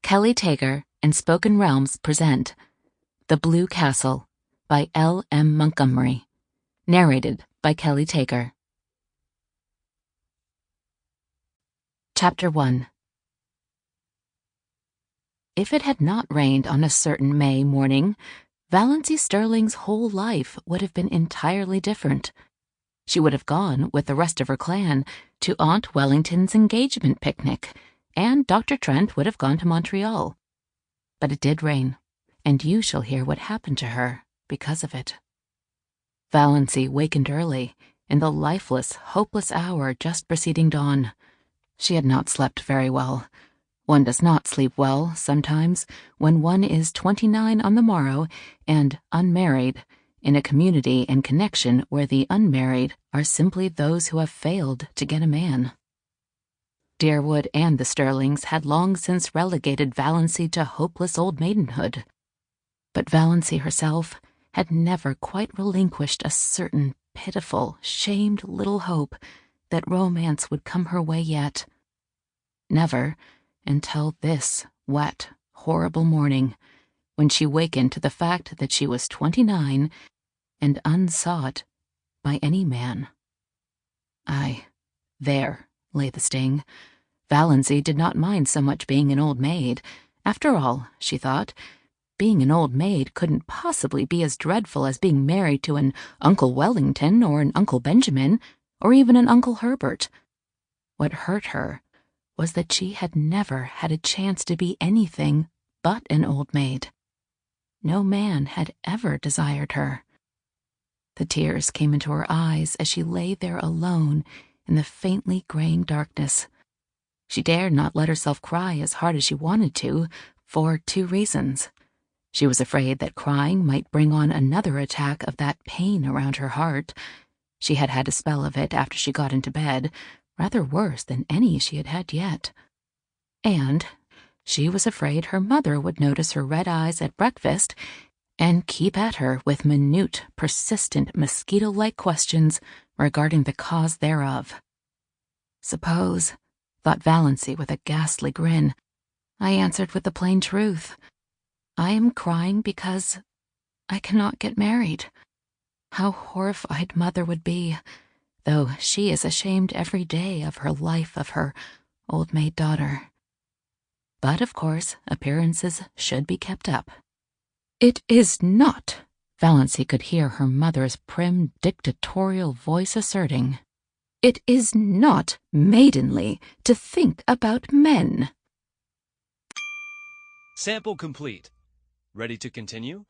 Kelli Tager and Spoken Realms present The Blue Castle by L. M. Montgomery. Narrated by Kelli Tager. Chapter 1. If it had not rained on a certain May morning, Valency Stirling's whole life would have been entirely different. She would have gone, with the rest of her clan, to Aunt Wellington's engagement picnic, and Dr. Trent would have gone to Montreal. But it did rain, and you shall hear what happened to her because of it. Valency wakened early, in the lifeless, hopeless hour just preceding dawn. She had not slept very well. One does not sleep well, sometimes, when one is 29 on the morrow and unmarried, in a community and connection where the unmarried are simply those who have failed to get a man. Deerwood and the Stirlings had long since relegated Valency to hopeless old maidenhood. But Valency herself had never quite relinquished a certain pitiful, shamed little hope that romance would come her way yet. Never until this wet, horrible morning, when she wakened to the fact that she was 29 and unsought by any man. Aye, there lay the sting. Valency did not mind so much being an old maid. After all, she thought, being an old maid couldn't possibly be as dreadful as being married to an Uncle Wellington or an Uncle Benjamin or even an Uncle Herbert. What hurt her was that she had never had a chance to be anything but an old maid. No man had ever desired her. The tears came into her eyes as she lay there alone in the faintly graying darkness. She dared not let herself cry as hard as she wanted to, for two reasons. She was afraid that crying might bring on another attack of that pain around her heart. She had had a spell of it after she got into bed, rather worse than any she had had yet. And she was afraid her mother would notice her red eyes at breakfast and keep at her with minute, persistent, mosquito-like questions regarding the cause thereof. Suppose, thought Valency with a ghastly grin, I answered with the plain truth. I am crying because I cannot get married. How horrified Mother would be, though she is ashamed every day of her life of her old maid daughter. But, of course, appearances should be kept up. It is not, Valency could hear her mother's prim, dictatorial voice asserting. It is not maidenly to think about men. Sample complete. Ready to continue?